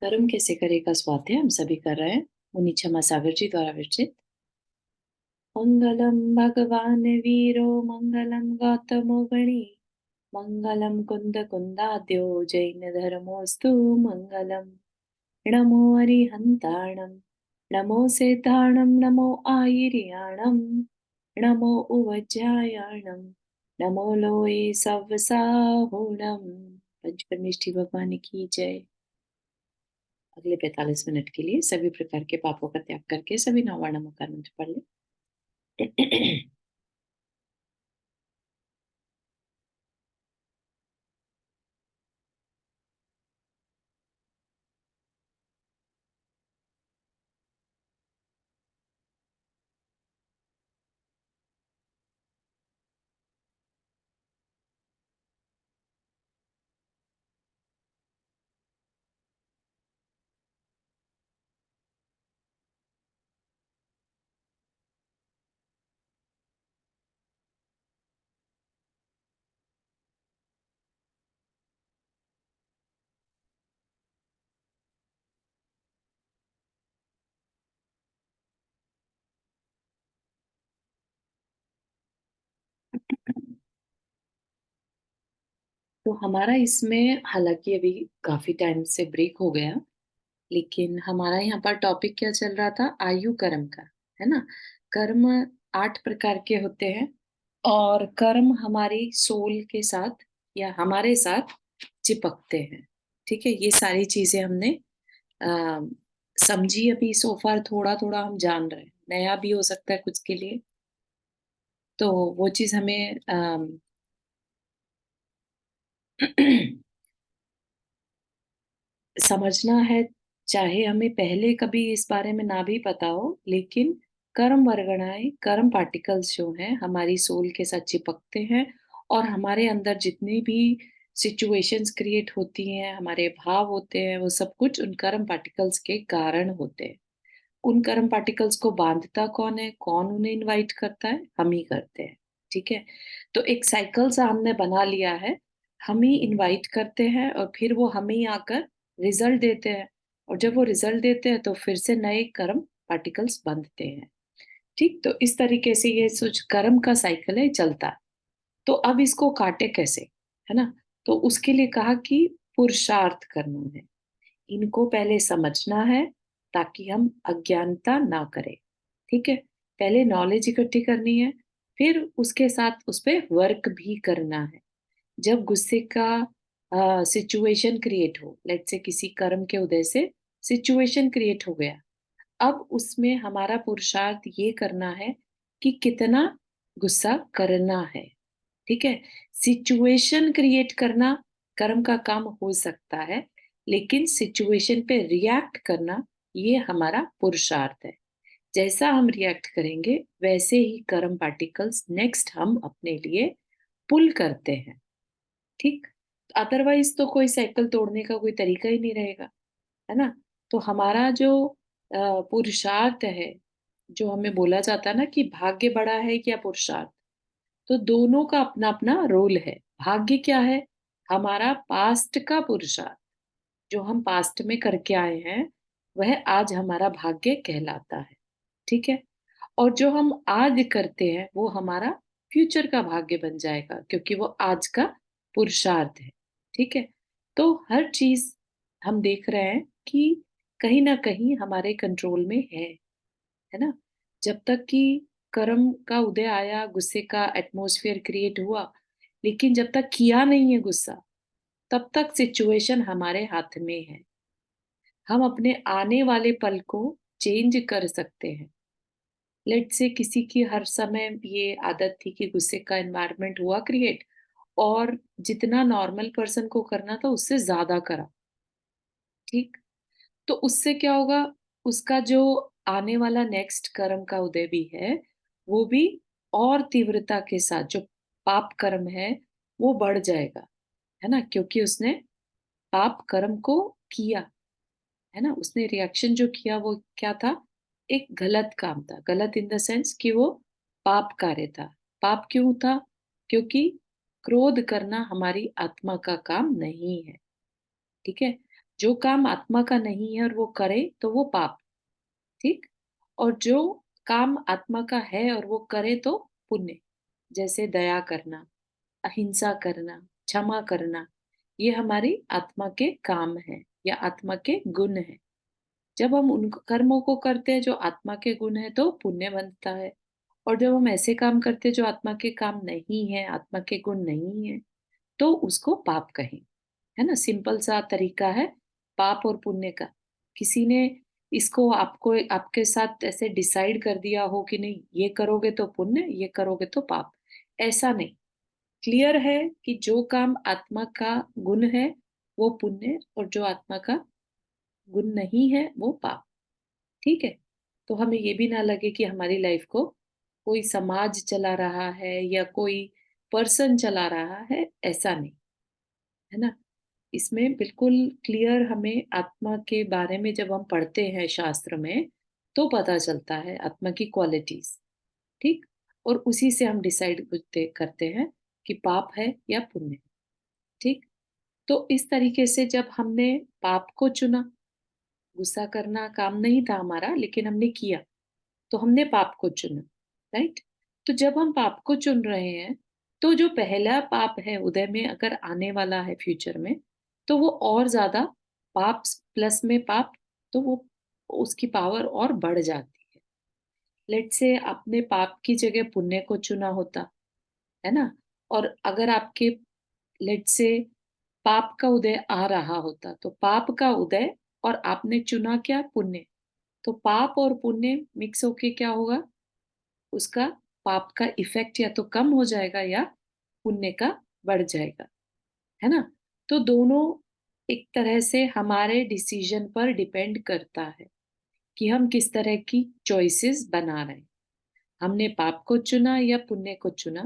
कर्म कैसे करे का स्वाध्याय हम सभी कर रहे हैं। मुनि क्षमा सागर जी द्वारा विरचित। मंगलम भगवान वीरो मंगलम गौतमो गणी मंगलम कुंद कुंदाद्यो जैन धर्मोस्तु मंगलम। नमो अरिहंताणम नमो सेताणम नमो आयर्याणम नमो उवज्जायाणम नमो लोए सवसाहुणम। पंचपरमेष्ठी भगवान की जय। अगले 45 मिनट के लिए सभी प्रकार के पापों का त्याग करके सभी नौवाणमों का मंत्र पढ़ लें। तो हमारा इसमें हालांकि अभी काफी टाइम से ब्रेक हो गया, लेकिन हमारा यहाँ पर टॉपिक क्या चल रहा था? आयु कर्म का, है ना। कर्म 8 प्रकार के होते हैं और कर्म हमारी सोल के साथ या हमारे साथ चिपकते हैं। ठीक है, ये सारी चीजें हमने आ, समझी। अभी सोफार थोड़ा थोड़ा हम जान रहे हैं, नया भी हो सकता है कुछ के लिए। तो वो चीज हमें समझना है। चाहे हमें पहले कभी इस बारे में ना भी पता हो, लेकिन कर्म वर्गणाएं, कर्म पार्टिकल्स जो हैं हमारी सोल के साथ चिपकते हैं और हमारे अंदर जितनी भी सिचुएशंस क्रिएट होती हैं, हमारे भाव होते हैं, वो सब कुछ उन कर्म पार्टिकल्स के कारण होते हैं। उन कर्म पार्टिकल्स को बांधता कौन है? कौन उन्हें इनवाइट करता है? हम ही करते हैं। ठीक है, तो एक साइकिल सा हमने बना लिया है। हम ही इनवाइट करते हैं और फिर वो हमें ही आकर रिजल्ट देते हैं। और जब वो रिजल्ट देते हैं तो फिर से नए कर्म पार्टिकल्स बनते हैं। ठीक, तो इस तरीके से ये सोच कर्म का साइकिल है, चलता है। तो अब इसको काटे कैसे, है ना। तो उसके लिए कहा कि पुरुषार्थ करना है। इनको पहले समझना है ताकि हम अज्ञानता ना करें। ठीक है, पहले नॉलेज इकट्ठी करनी है, फिर उसके साथ उस पे वर्क भी करना है। जब गुस्से का सिचुएशन क्रिएट हो, लेट से किसी कर्म के उदय से सिचुएशन क्रिएट हो गया, अब उसमें हमारा पुरुषार्थ ये करना है कि कितना गुस्सा करना है। ठीक है, सिचुएशन क्रिएट करना कर्म का काम हो सकता है, लेकिन सिचुएशन पे रिएक्ट करना ये हमारा पुरुषार्थ है। जैसा हम रिएक्ट करेंगे वैसे ही कर्म पार्टिकल्स नेक्स्ट हम अपने लिए पुल करते हैं। ठीक, अदरवाइज तो कोई साइकिल तोड़ने का कोई तरीका ही नहीं रहेगा, है ना। तो हमारा जो पुरुषार्थ है, जो हमें बोला जाता है ना कि भाग्य बड़ा है या पुरुषार्थ, तो दोनों का अपना अपना रोल है। भाग्य क्या है? हमारा पास्ट का पुरुषार्थ, जो हम पास्ट में करके आए हैं, वह आज हमारा भाग्य कहलाता है। ठीक है, और जो हम आज करते हैं वो हमारा फ्यूचर का भाग्य बन जाएगा, क्योंकि वो आज का पुरुषार्थ है। ठीक है, तो हर चीज हम देख रहे हैं कि कहीं ना कहीं हमारे कंट्रोल में है ना। जब तक कि कर्म का उदय आया, गुस्से का एटमॉस्फेयर क्रिएट हुआ, लेकिन जब तक किया नहीं है गुस्सा, तब तक सिचुएशन हमारे हाथ में है। हम अपने आने वाले पल को चेंज कर सकते हैं। लेट से किसी की हर समय ये आदत थी कि गुस्से का एनवायरनमेंट हुआ क्रिएट, और जितना नॉर्मल पर्सन को करना था उससे ज्यादा करा। ठीक, तो उससे क्या होगा? उसका जो आने वाला नेक्स्ट कर्म का उदय भी है, वो भी और तीव्रता के साथ, जो पाप कर्म है वो बढ़ जाएगा, है ना। क्योंकि उसने पाप कर्म को किया, है ना। उसने रिएक्शन जो किया वो क्या था? एक गलत काम था। गलत इन द सेंस कि वो पाप कार्य था। पाप क्यों था? क्योंकि क्रोध करना हमारी आत्मा का काम नहीं है। ठीक है, जो काम आत्मा का नहीं है और वो करे तो वो पाप, ठीक? और जो काम आत्मा का है और वो करे तो पुण्य। जैसे दया करना, अहिंसा करना, क्षमा करना, ये हमारी आत्मा के काम हैं या आत्मा के गुण हैं। जब हम उन कर्मों को करते हैं जो आत्मा के गुण है तो पुण्य बनता है, और जब हम ऐसे काम करते हैं जो आत्मा के काम नहीं है, आत्मा के गुण नहीं है, तो उसको पाप कहें। है ना? सिंपल सा तरीका है पाप और पुण्य का। किसी ने इसको आपको आपके साथ ऐसे डिसाइड कर दिया हो कि नहीं, ये करोगे तो पुण्य, ये करोगे तो पाप, ऐसा नहीं। क्लियर है कि जो काम आत्मा का गुण है वो पुण्य, और जो आत्मा का गुण नहीं है वो पाप। ठीक है? तो हमें ये भी ना लगे कि हमारी लाइफ को कोई समाज चला रहा है या कोई पर्सन चला रहा है, ऐसा नहीं। है ना? इसमें बिल्कुल क्लियर हमें आत्मा के बारे में जब हम पढ़ते हैं शास्त्र में, तो पता चलता है आत्मा की क्वालिटीज़, ठीक? और उसी से हम डिसाइड करते हैं कि पाप है या पुण्य, ठीक? तो इस तरीके से जब हमने पाप को चुना, गुस्सा करना काम नहीं था हमारा लेकिन हमने किया, तो हमने पाप को चुना, राइट? तो जब हम पाप को चुन रहे हैं, तो जो पहला पाप है उदय में अगर आने वाला है फ्यूचर में, तो वो और ज़्यादा पाप प्लस में पाप, तो वो उसकी पावर और बढ़ जाती है। लेट्स से आपने पाप की जगह पुण्य को चुना होता, है ना? और अगर आपके लेट्स से पाप का उदय आ रहा होता, तो पाप का उदय और आपने चुना क्या? पुण्य। तो पाप और पुण्य मिक्स होके क्या होगा? उसका पाप का इफ़ेक्ट या तो कम हो जाएगा या पुण्य का बढ़ जाएगा, है ना? तो दोनों एक तरह से हमारे डिसीज़न पर डिपेंड करता है कि हम किस तरह की चॉइसेस बना रहे हैं। हमने पाप को चुना या पुण्य को चुना,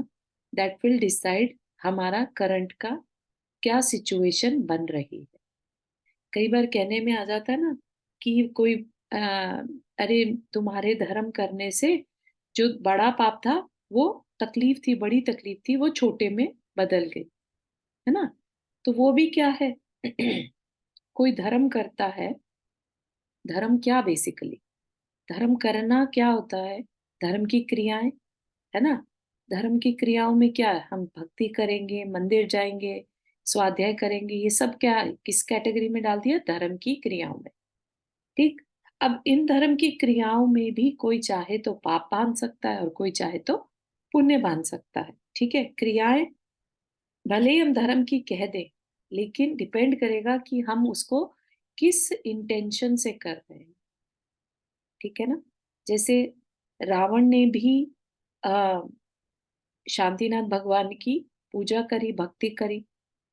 दैट विल डिसाइड हमारा करंट का क्या सिचुएशन बन रही है। कई बार कहने में आ जाता है ना कि कोई अ, अरे तुम्हारे धर्म करने से जो बड़ा पाप था वो तकलीफ थी, बड़ी तकलीफ थी, वो छोटे में बदल गई, है ना? तो वो भी क्या है? कोई धर्म करता है, धर्म क्या बेसिकली? धर्म करना क्या होता है? धर्म की क्रियाएं, है ना? धर्म की क्रियाओं में क्या है? हम भक्ति करेंगे, मंदिर जाएंगे, स्वाध्याय करेंगे, ये सब क्या है? किस कैटेगरी में डाल दिया? धर्म की क्रियाओं में। ठीक? अब इन धर्म की क्रियाओं में भी कोई चाहे तो पाप बांध सकता है और कोई चाहे तो पुण्य बांध सकता है। ठीक है? क्रियाएं भले ही हम धर्म की कह दें, लेकिन डिपेंड करेगा कि हम उसको किस इंटेंशन से कर रहे हैं। ठीक है ना? जैसे रावण ने भी अ, शांतिनाथ भगवान की पूजा करी, भक्ति करी,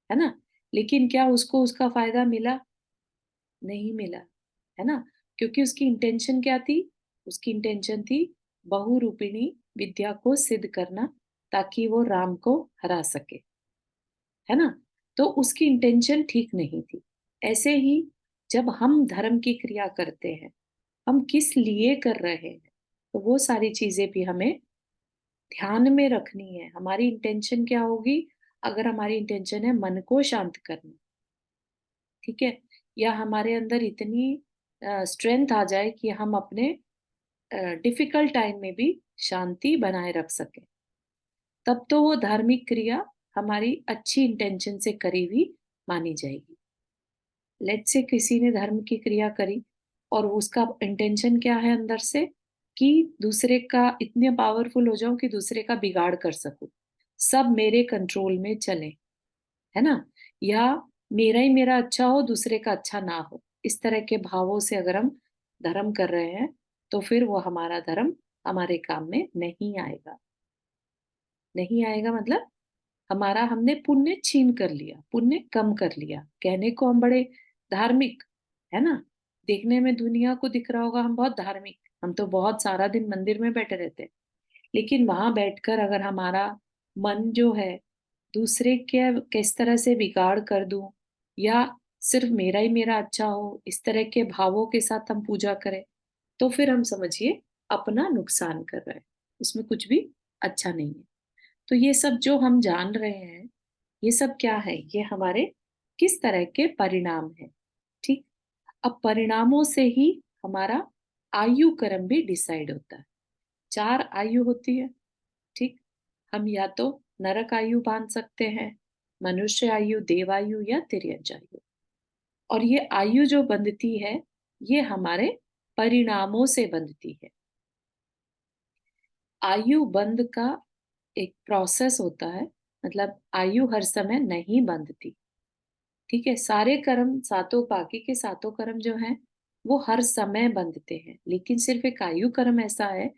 है ना? लेकिन क्या उसको उसका फायदा मिला? नहीं मिला, है ना? क्योंकि उसकी इंटेंशन क्या थी? उसकी इंटेंशन थी बहुरूपिणी विद्या को सिद्ध करना, ताकि वो राम को हरा सके, है ना? तो उसकी इंटेंशन ठीक नहीं थी। ऐसे ही जब हम धर्म की क्रिया करते हैं, हम किस लिए कर रहे हैं, तो वो सारी चीज़ें भी हमें ध्यान में रखनी है। हमारी इंटेंशन क्या होगी? अगर हमारी इंटेंशन है मन को शांत करना, ठीक है? या हमारे अंदर इतनी स्ट्रेंथ आ जाए कि हम अपने डिफिकल्ट टाइम में भी शांति बनाए रख सकें, तब तो वो धार्मिक क्रिया हमारी अच्छी इंटेंशन से करी हुई मानी जाएगी। लेट्स से किसी ने धर्म की क्रिया करी और उसका इंटेंशन क्या है अंदर से कि दूसरे का इतने पावरफुल हो जाऊं कि दूसरे का बिगाड़ कर सकूं, सब मेरे कंट्रोल में चले, है ना? या मेरा ही मेरा अच्छा हो, दूसरे का अच्छा ना हो। इस तरह के भावों से अगर हम धर्म कर रहे हैं, तो फिर वो हमारा धर्म हमारे काम में नहीं आएगा। नहीं आएगा मतलब हमारा हमने पुण्य छीन कर लिया, पुण्य कम कर लिया। कहने को हम बड़े धार्मिक, है ना? देखने में दुनिया को दिख रहा होगा हम बहुत धार्मिक, हम तो बहुत सारा दिन मंदिर में बैठे रहते हैं। लेकिन वहां बैठकर अगर हमारा मन जो है दूसरे के किस तरह से बिगाड़ कर दूं, या सिर्फ मेरा ही मेरा अच्छा हो, इस तरह के भावों के साथ हम पूजा करें, तो फिर हम समझिए अपना नुकसान कर रहे हैं, उसमें कुछ भी अच्छा नहीं है। तो ये सब जो हम जान रहे हैं, ये सब क्या है? ये हमारे किस तरह के परिणाम है, ठीक अब परिणामों से ही हमारा आयु कर्म भी डिसाइड होता है। 4 आयु होती है, ठीक? हम या तो नरक आयु बाँध सकते हैं, मनुष्य आयु, देवायु या तिर्यंच आयु। और ये आयु जो बंधती है, ये हमारे परिणामों से बंधती है। आयु बंध का एक प्रोसेस होता है, मतलब आयु हर समय नहीं बंधती, ठीक है? सारे कर्म, सातों बाकी के सातों कर्म जो हैं, वो हर समय बंधते हैं, लेकिन सिर्फ़ एक आयु कर्म ऐसा है,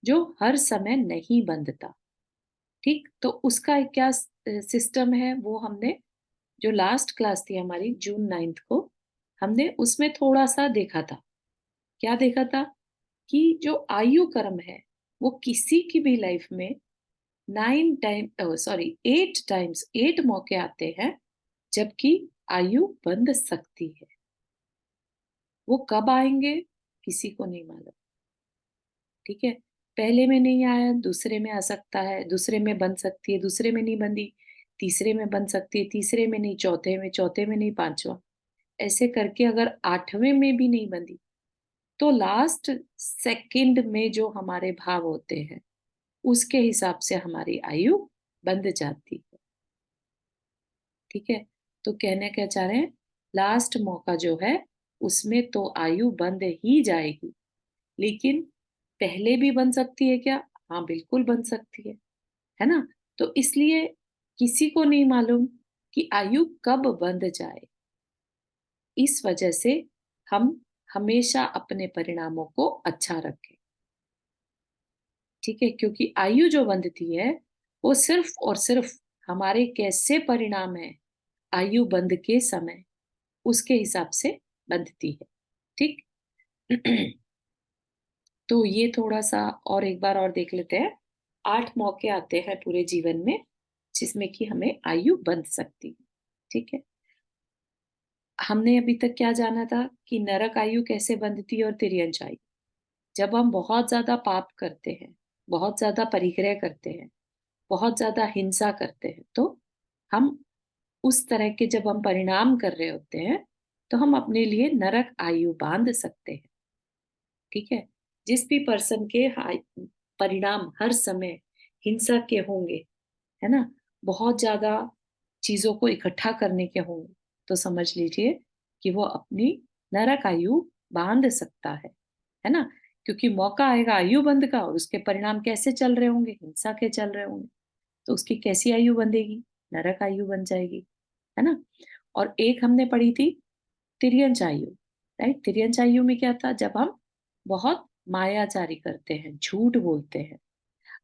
जो हर समय नहीं बंधता, ठीक? तो उसका एक क्या सिस्टम है, वो हमने जो लास्ट क्लास थी हमारी जून 9th को, हमने उसमें थोड़ा-सा देखा था। क्या देखा था? कि जो आयु कर्म है, वो किसी की भी लाइफ में 8 टाइम्स 8 मौके आते हैं, जबकि आयु बंध सकती है। वो कब आएँगे, किसी को नहीं मालूम, ठीक है? पहले में नहीं आया, दूसरे में आ सकता है, दूसरे में बंध सकती है, दूसरे में नहीं बंधी, तीसरे में बंध सकती है, तीसरे में नहीं, चौथे में नहीं, 5वाँ। ऐसे करके अगर 8वें में भी नहीं बंधी, तो लास्ट सेकंड में जो हमारे भाव होते हैं, उसके हिसाब से हमारी आयु बंध जाती है, ठीक है? तो कहना क्या चाह रहे हैं, लास्ट मौका जो है, उसमें तो आयु बंध ही जाएगी, लेकिन पहले भी बन सकती है क्या? हाँ, बिल्कुल बन सकती है ना? तो इसलिए किसी को नहीं मालूम कि आयु कब बंध जाए। इस वजह से हम हमेशा अपने परिणामों को अच्छा रखें, ठीक है? क्योंकि आयु जो बंधती है, वो सिर्फ़ और सिर्फ़ हमारे कैसे परिणाम हैं, आयु बंध के समय, उसके हिसाब से बंधती है, ठीक? तो ये थोड़ा-सा और एक बार और देख लेते हैं। 8 मौके आते हैं पूरे जीवन में, जिसमें कि हमें आयु बंध सकती है, ठीक है? हमने अभी तक क्या जाना था कि नरक आयु कैसे बंधती है और तिर्यंच आयु। जब हम बहुत ज़्यादा पाप करते हैं, बहुत ज़्यादा परिग्रह करते हैं, बहुत ज़्यादा हिंसा करते हैं, तो हम उस तरह के जब हम परिणाम कर रहे होते हैं, तो हम अपने लिए नरक आयु बाँध सकते हैं, ठीक है? जिस भी पर्सन के परिणाम हर समय हिंसा के होंगे, है ना? बहुत ज़्यादा चीज़ों को इकट्ठा करने के होंगे, तो समझ लीजिए कि वो अपनी नरक आयु बाँध सकता है ना? क्योंकि मौका आएगा आयु बंध का और उसके परिणाम कैसे चल रहे होंगे? हिंसा के चल रहे होंगे, तो उसकी कैसी आयु बंधेगी? नरक आयु बन जाएगी, है ना? और एक हमने पढ़ी थी तिर्यंच आयु, राइट? तिर्यंच आयु में क्या था? जब हम बहुत मायाचारी करते हैं, झूठ बोलते हैं,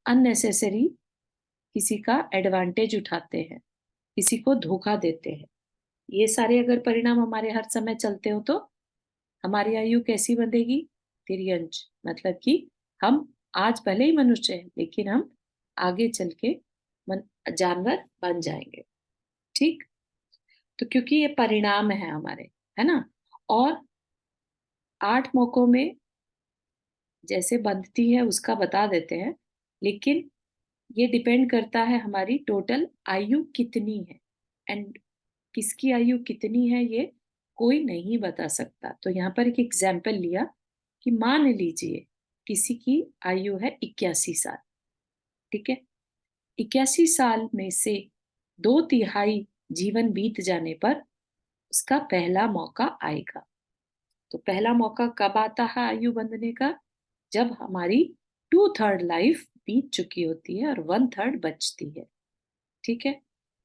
अननेसेसरी किसी का एडवांटेज उठाते हैं, किसी को धोखा देते हैं। ये सारे अगर परिणाम हमारे हर समय चलते हो तो हमारी आयु कैसी बंधेगी? तिर्यंच, मतलब कि हम आज भले ही मनुष्य हैं, लेकिन हम आगे चल के मन जानवर बन जाएँगे, ठीक? तो क्योंकि ये परिणाम है हमारे, है ना? और 8 मौकों में जैसे बंधती है उसका बता देते हैं, लेकिन ये डिपेंड करता है हमारी टोटल आयु कितनी है एंड किसकी आयु कितनी है ये कोई नहीं बता सकता। तो यहाँ पर एक एग्जाम्पल लिया कि मान लीजिए किसी की आयु है 81 साल, ठीक है? 81 साल में से 2/3 जीवन बीत जाने पर उसका पहला मौका आएगा। तो पहला मौका कब आता है आयु बंधने का? जब हमारी 2/3 लाइफ बीत चुकी होती है और 1/3 बचती है, ठीक है?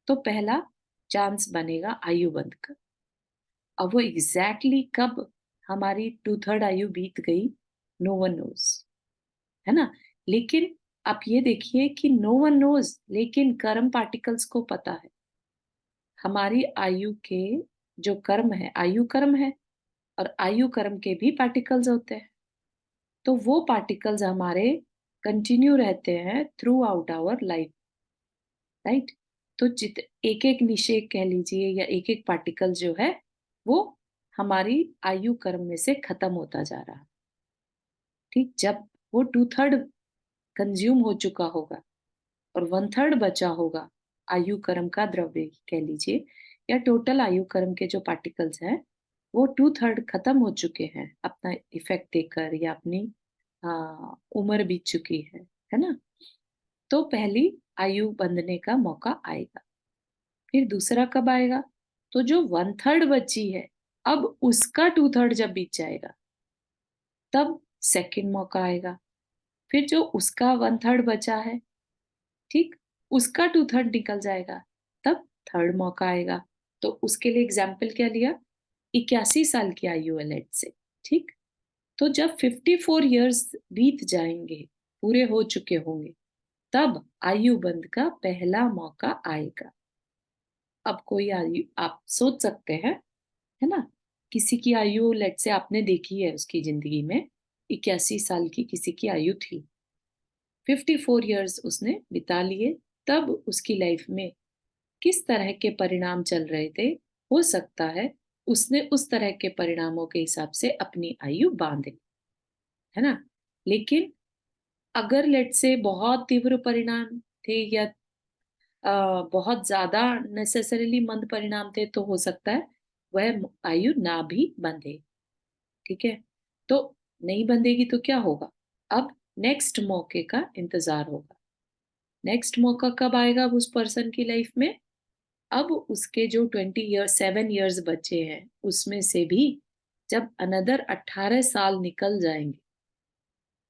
तो पहला चांस बनेगा आयु बंध का। अब वो एग्ज़ैक्टली कब हमारी 2/3 आयु बीत गई, नो वन नोज़, है ना? लेकिन आप ये देखिए कि नो वन नोज़ लेकिन कर्म पार्टिकल्स को पता है। हमारी आयु के जो कर्म है, आयु कर्म है और आयु कर्म के भी पार्टिकल्स होते हैं। तो वो पार्टिकल्स हमारे कंटिन्यू रहते हैं throughout our life, right? तो जित एक-एक निषेक कह लीजिए या एक-एक पार्टिकल जो है, वो हमारी आयु कर्म में से खत्म होता जा रहा है, ठीक? जब वो 2/3 कंज़्यूम हो चुका होगा और 1/3 बचा होगा, आयु कर्म का द्रव्य कह लीजिए या टोटल आयु कर्म के जो पार्टिकल्स हैं, वो 2/3 खत्म हो चुके हैं अपना इफेक्ट देकर या अपनी उम्र बीत चुकी है ना? तो पहली आयु बंधने का मौका आएगा। फिर दूसरा कब आएगा? तो जो 1/3 बची है, अब उसका 2/3 जब बीत जाएगा, तब सेकंड मौका आएगा। फिर जो उसका 1/3 बचा है, ठीक? उसका 2/3 निकल जाएगा, तब थर्ड मौका आएगा। तो उसके लिए एग्ज़ाम्पल क्या लिया? 81 साल की आयु है लेट्स से, ठीक? तो जब 54 इयर्स बीत जाएँगे, पूरे हो चुके होंगे, तब आयु बंध का पहला मौका आएगा। अब कोई आयु आप सोच सकते हैं, है ना? किसी की आयु लेट्स से आपने देखी है उसकी ज़िंदगी में, 81 साल की किसी की आयु थी। 54 इयर्स उसने बिता लिए, तब उसकी लाइफ में किस तरह के परिणाम चल रहे थे, हो सकता है उसने उस तरह के परिणामों के हिसाब से अपनी आयु बाँधे, है ना? लेकिन अगर लेट्स से बहुत तीव्र परिणाम थे या बहुत ज़्यादा नेसेसरीली मंद परिणाम थे, तो हो सकता है वह आयु ना भी बंधे, ठीक है? तो नहीं बंधेगी तो क्या होगा? अब नेक्स्ट मौके का इंतज़ार होगा। नेक्स्ट मौका कब आएगा अब उस पर्सन की लाइफ में? अब उसके जो 20 इयर्स 7 इयर्स बचे हैं, उसमें से भी जब अनदर 18 साल निकल जाएँगे,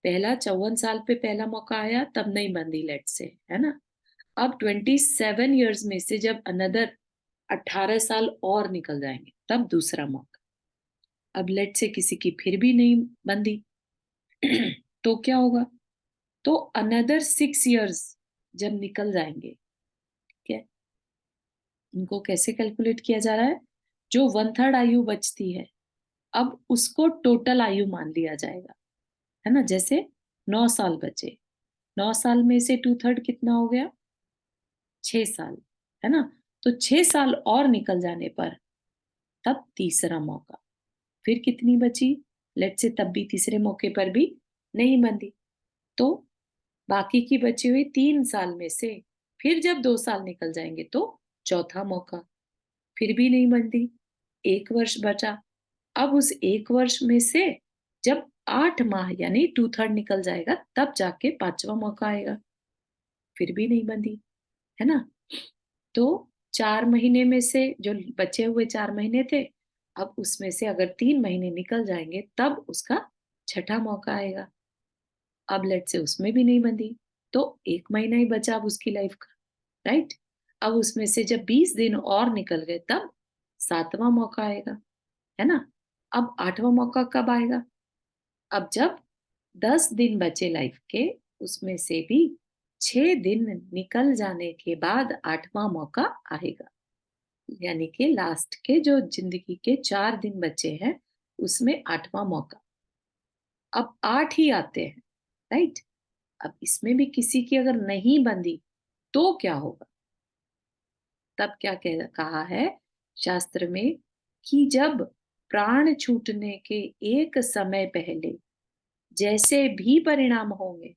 पहला 54 साल पे पहला मौका आया तब नहीं बंधी लेट्स से, है ना? अब 27 इयर्स में से जब अनदर 18 साल और निकल जाएँगे, तब दूसरा मौका। अब लेट्स से किसी की फिर भी नहीं बंधी, तो क्या होगा? तो अनदर 6 इयर्स जब निकल जाएँगे, ठीक है? इनको कैसे कैलकुलेट किया जा रहा है? जो 1/3 आयु बचती है, अब उसको टोटल आयु मान लिया जाएगा, है ना? जैसे 9 साल बचे, 9 साल में से 2/3 कितना हो गया? 6 साल, है ना? तो 6 साल और निकल जाने पर तब तीसरा मौका। फिर कितनी बची? लेट्स से तब भी तीसरे मौके पर भी नहीं बंधी। तो बाकी की बची हुई 3 साल में से फिर जब 2 साल निकल जाएँगे तो चौथा मौका। फिर भी नहीं बंधी, 1 वर्ष बचा। अब उस 1 वर्ष में से जब 8 माह यानी 2/3 निकल जाएगा तब जाके 5वां मौका आएगा। फिर भी नहीं बंधी, है ना? तो 4 महीने में से जो बचे हुए 4 महीने थे, अब उसमें से अगर 3 महीने निकल जाएँगे तब उसका छठा मौका आएगा। अब लेट्स से उसमें भी नहीं बंधी, तो 1 महीना ही बचा अब उसकी लाइफ का, राइट? अब उसमें से जब 20 दिन और निकल गए तब 7वां मौका आएगा, है ना? अब 8वां मौका कब आएगा? अब जब 10 दिन बचे लाइफ के, उसमें से भी 6 दिन निकल जाने के बाद 8वां मौका आएगा। यानी कि लास्ट के जो ज़िंदगी के 4 दिन बचे हैं, उसमें 8वां मौका। अब 8 ही आते हैं, राइट? अब इसमें भी किसी की अगर नहीं बंधी, तो क्या होगा? तब क्या कहा है शास्त्र में कि जब प्राण छूटने के एक समय पहले जैसे भी परिणाम होंगे,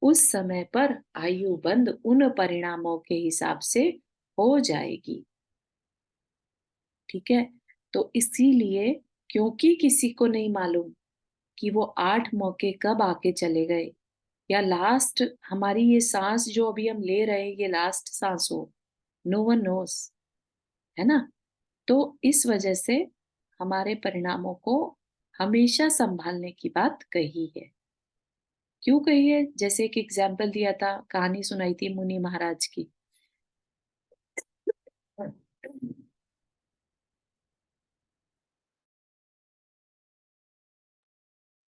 उस समय पर आयु बंद उन परिणामों के हिसाब से हो जाएगी, ठीक है? तो इसीलिए क्योंकि किसी को नहीं मालूम कि वो 8 मौके कब आके चले गए या लास्ट हमारी ये सांस जो अभी हम ले रहे हैं ये लास्ट सांस हो, नो वन नोस, है ना? तो इस वजह से हमारे परिणामों को हमेशा संभालने की बात कही है। क्यों कही है? जैसे एक एग्जाम्पल दिया था, कहानी सुनाई थी मुनि महाराज की।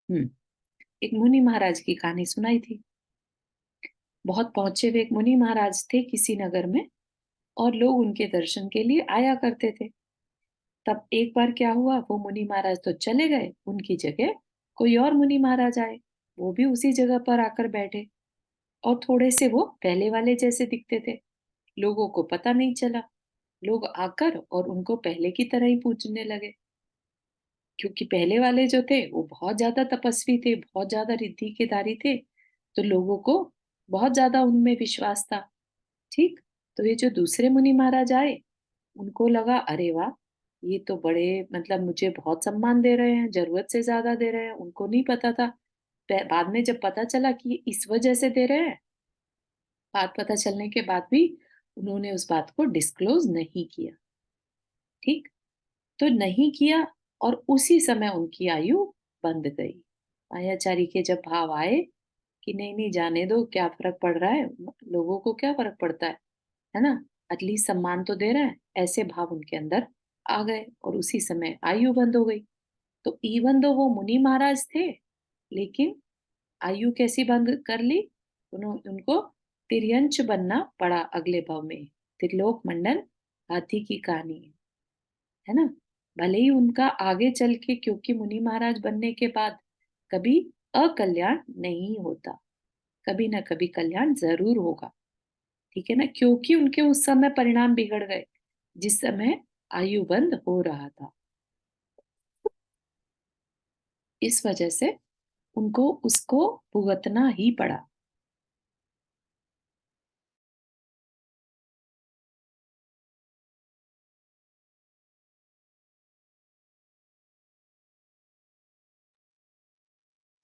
हम्म, एक मुनि महाराज की कहानी सुनाई थी। बहुत पहुंचे हुए एक मुनि महाराज थे किसी नगर में और लोग उनके दर्शन के लिए आया करते थे। तब एक बार क्या हुआ, वो मुनि महाराज तो चले गए, उनकी जगह कोई और मुनि महाराज आए। वो भी उसी जगह पर आकर बैठे और थोड़े से वो पहले वाले जैसे दिखते थे। लोगों को पता नहीं चला। लोग आकर और उनको पहले की तरह ही पूजने लगे, क्योंकि पहले वाले जो थे वो बहुत ज्यादा तपस्वी थे, बहुत ज्यादा रिद्धि के धारी थे, तो लोगों को बहुत ज्यादा उनमें विश्वास था। ठीक। तो ये जो दूसरे मुनि महाराज आए, उनको लगा अरे वाह, ये तो बड़े मतलब मुझे बहुत सम्मान दे रहे हैं, ज़रूरत से ज़्यादा दे रहे हैं, उनको नहीं पता था। बाद में जब पता चला कि ये इस वजह से दे रहे हैं, बात पता चलने के बाद भी उन्होंने उस बात को डिस्क्लोज़ नहीं किया, ठीक? तो नहीं किया और उसी समय उनकी आयु बंध गई। मायाचारी के जब भाव आए कि नहीं-नहीं जाने दो, क्या फ़र्क पड़ रहा है? लोगों को क्या फ़र्क पड़ता है ना? एटलीस्ट सम्मान तो दे रहे हैं, ऐसे भाव उनके अंदर आ गए और उसी समय आयु बंद हो गई। तो इवन दो वो मुनि महाराज थे, लेकिन आयु कैसी बंद कर ली? उनको तिर्यंच बनना पड़ा अगले भाव में। त्रिलोक मंडल हाथी की कहानी है ना? भले ही उनका आगे चल के क्योंकि मुनि महाराज बनने के बाद कभी अकल्याण नहीं होता, कभी ना कभी कल्याण ज़रूर होगा, ठीक है ना? क्योंकि उनके उस समय परिणाम बिगड़ गए, जिस समय आयु बंद हो रहा था। इस वजह से उनको उसको भुगतना ही पड़ा।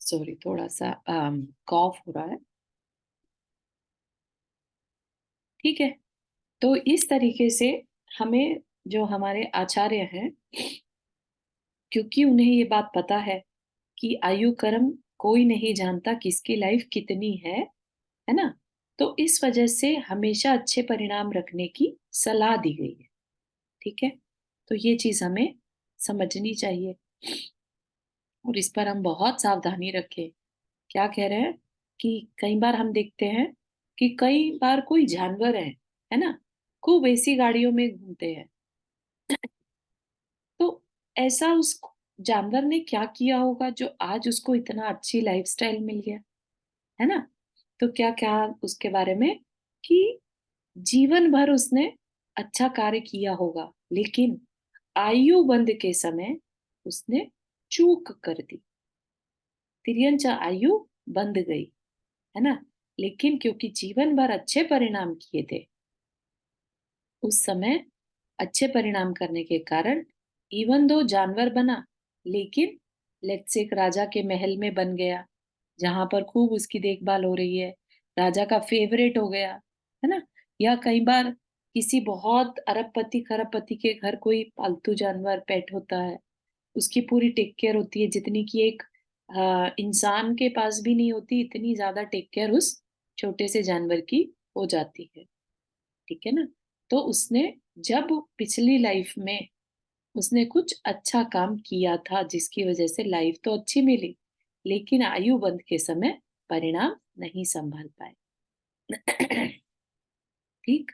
सॉरी थोड़ा-सा कॉफ़ हो रहा है, ठीक है? तो इस तरीके से हमें जो हमारे आचार्य हैं, क्योंकि उन्हें ये बात पता है कि आयु कर्म कोई नहीं जानता किसकी लाइफ कितनी है ना? तो इस वजह से हमेशा अच्छे परिणाम रखने की सलाह दी गई है, ठीक है? तो ये चीज़ हमें समझनी चाहिए और इस पर हम बहुत सावधानी रखें। क्या कह रहे हैं कि कई बार हम देखते हैं कि कई बार कोई जानवर है ना? खूब एसी गाड़ियों में घूमते हैं। तो ऐसा उस जानवर ने क्या किया होगा जो आज उसको इतना अच्छी लाइफ़स्टाइल मिल गया, है ना? तो क्या-क्या उसके बारे में कि जीवन भर उसने अच्छा कार्य किया होगा, लेकिन आयु बंध के समय उसने चूक कर दी। तिर्यंच आयु बंध गई, है ना? लेकिन क्योंकि जीवन भर अच्छे परिणाम किए थे, उस समय अच्छे परिणाम करने के कारण इवन दो जानवर बना, लेकिन लेट्स से एक राजा के महल में बन गया, जहाँ पर खूब उसकी देखभाल हो रही है, राजा का फेवरेट हो गया, है ना? या कई बार किसी बहुत अरबपति खरबपति के घर कोई पालतू जानवर पेट होता है, उसकी पूरी टेक केयर होती है जितनी कि एक इंसान के पास भी नहीं होती, इतनी ज़्यादा टेक केयर उस छोटे से जानवर की हो जाती है, ठीक है ना? तो उसने जब पिछली लाइफ में उसने कुछ अच्छा काम किया था जिसकी वजह से लाइफ तो अच्छी मिली, लेकिन आयु बंध के समय परिणाम नहीं संभाल पाए। ठीक?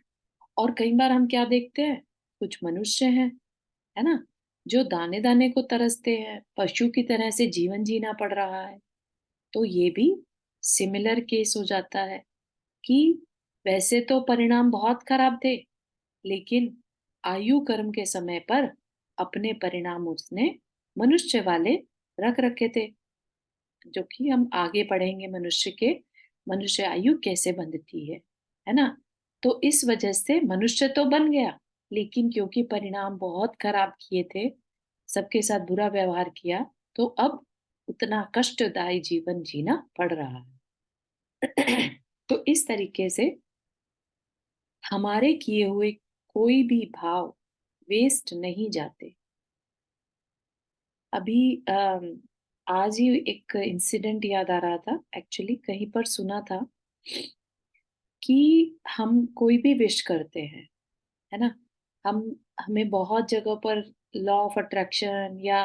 और कई बार हम क्या देखते हैं, कुछ मनुष्य हैं, है ना? जो दाने-दाने को तरसते हैं, पशु की तरह से जीवन जीना पड़ रहा है। तो ये भी सिमिलर केस हो जाता है कि वैसे तो परिणाम बहुत खराब थे, लेकिन आयु कर्म के समय पर अपने परिणाम उसने मनुष्य वाले रख रखे थे, जो कि हम आगे पढ़ेंगे मनुष्य आयु कैसे बंधती है ना? तो इस वजह से मनुष्य तो बन गया, लेकिन क्योंकि परिणाम बहुत खराब किए थे, सबके साथ बुरा व्यवहार किया, तो अब उतना कष्टदायी जीवन जीना पड़ रहा है। तो इस तरीके से हमारे किए हुए कोई भी भाव वेस्ट नहीं जाते। अभी आज ही एक इंसिडेंट याद आ रहा था, एक्चुअली कहीं पर सुना था कि हम कोई भी विश करते हैं, है ना? हम हमें बहुत जगह पर लॉ ऑफ अट्रैक्शन या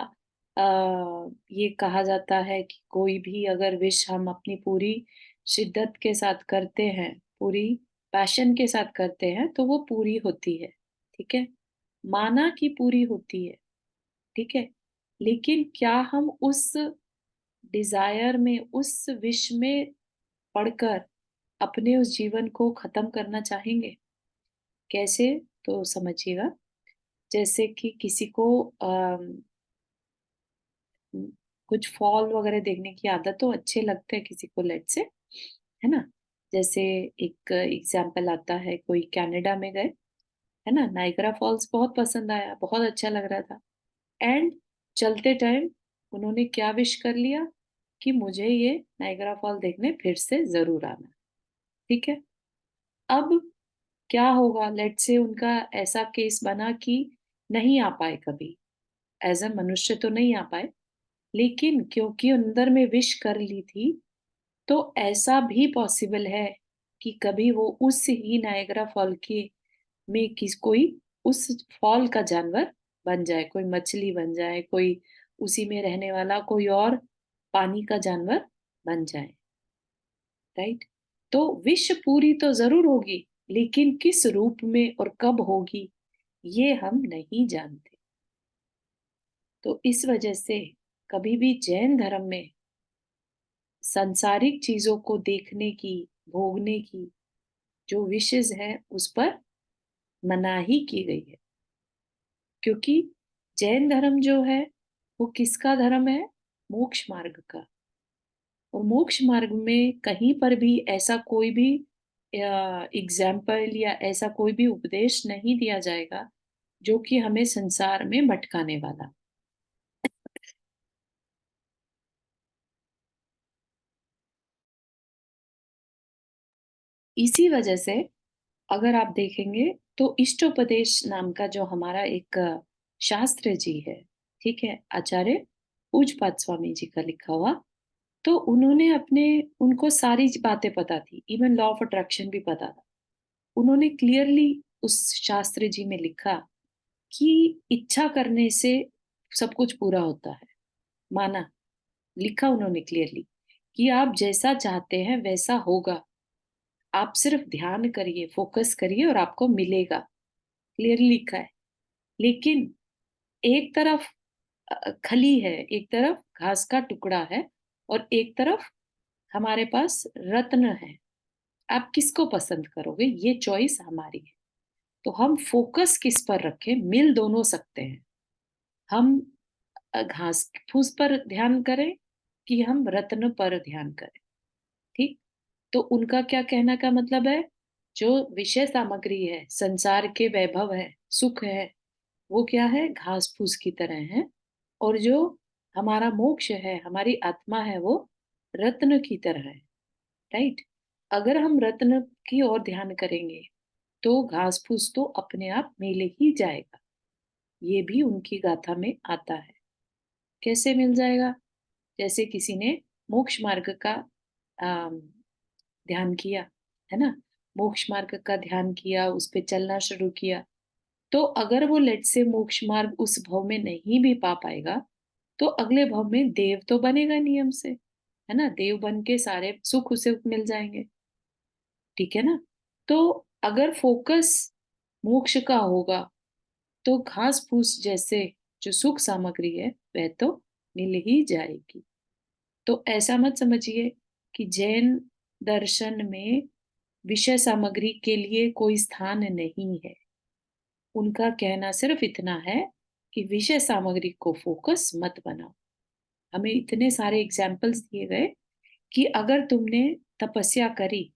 ये कहा जाता है कि कोई भी अगर विश हम अपनी पूरी शिद्दत के साथ करते हैं, पूरी पैशन के साथ करते हैं, तो वो पूरी होती है, ठीक है? माना कि पूरी होती है, ठीक है? लेकिन क्या हम उस डिज़ायर में, उस विश में पड़कर अपने उस जीवन को ख़त्म करना चाहेंगे? कैसे? तो समझिएगा, जैसे कि किसी को उम, कुछ फॉल वग़ैरह देखने की आदत तो अच्छे लगते हैं किसी को लेट्स से, है ना? जैसे एक एग्ज़ाम्पल आता है, कोई कनाडा में गए, है ना? नायग्रा फॉल्स बहुत पसंद आया, बहुत अच्छा लग रहा था। एंड चलते टाइम उन्होंने क्या विश कर लिया कि मुझे ये नायग्रा फॉल देखने फिर से ज़रूर आना, ठीक है? अब क्या होगा, लेट्स से उनका ऐसा केस बना कि नहीं आ पाए कभी, एज़ अ मनुष्य तो नहीं आ पाए, लेकिन क्योंकि अंदर में विश कर ली थी, तो ऐसा भी पॉसिबल है कि कभी वो उस ही नायग्रा फॉल के में किस कोई उस फॉल का जानवर बन जाए, कोई मछली बन जाए, कोई उसी में रहने वाला कोई और पानी का जानवर बन जाए, राइट? तो विश पूरी तो ज़रूर होगी, लेकिन किस रूप में और कब होगी, ये हम नहीं जानते। तो इस वजह से कभी भी जैन धर्म में सांसारिक चीज़ों को देखने की, भोगने की जो विशेज़ है, उस पर मनाही की गई है। क्योंकि जैन धर्म जो है, वो किसका धर्म है? मोक्ष मार्ग का। और मोक्ष मार्ग में कहीं पर भी ऐसा कोई भी एग्ज़ाम्पल या ऐसा कोई भी उपदेश नहीं दिया जाएगा, जो कि हमें संसार में भटकाने वाला। इसी वजह से अगर आप देखेंगे तो इष्टोपदेश नाम का जो हमारा एक शास्त्र जी है, ठीक है? आचार्य पूज्यपाद स्वामी जी का लिखा हुआ, तो उन्होंने अपने उनको सारी बातें पता थी, इवन लॉ ऑफ अट्रैक्शन भी पता था। उन्होंने क्लियरली उस शास्त्र जी में लिखा कि इच्छा करने से सब कुछ पूरा होता है, माना, लिखा उन्होंने क्लियरली कि आप जैसा चाहते हैं वैसा होगा। आप सिर्फ ध्यान करिए, फोकस करिए और आपको मिलेगा, क्लियरली लिखा है। लेकिन एक तरफ खली है, एक तरफ घास का टुकड़ा है और एक तरफ हमारे पास रत्न है। आप किसको पसंद करोगे, ये चॉइस हमारी है। तो हम फोकस किस पर रखें, मिल दोनों सकते हैं। हम घास फूस पर ध्यान करें कि हम रत्न पर ध्यान करें, ठीक? तो उनका क्या कहना का मतलब है, जो विषय सामग्री है, संसार के वैभव है, सुख है, वो क्या है, घास फूस की तरह है। और जो हमारा मोक्ष है, हमारी आत्मा है, वो रत्न की तरह है, राइट? अगर हम रत्न की ओर ध्यान करेंगे तो घास फूस तो अपने आप मिल ही जाएगा। ये भी उनकी गाथा में आता है। कैसे मिल जाएगा? जैसे किसी ने मोक्ष मार्ग का अम, ध्यान किया, है ना? मोक्ष मार्ग का ध्यान किया, उस पे चलना शुरू किया, तो अगर वो लेट्स से मोक्ष मार्ग उस भव में नहीं भी पा पाएगा, तो अगले भव में देव तो बनेगा नियम से, है ना? देव बन के सारे सुख उसे मिल जाएँगे, ठीक है ना? तो अगर फोकस मोक्ष का होगा, तो घास-फूस जैसे जो सुख सामग्री है, वह तो मिल ही जाएगी। तो ऐसा मत समझिए कि जैन दर्शन में विषय सामग्री के लिए कोई स्थान नहीं है। उनका कहना सिर्फ इतना है कि विषय सामग्री को फोकस मत बनाओ। हमें इतने सारे एग्जाम्पल्स दिए गए कि अगर तुमने तपस्या करी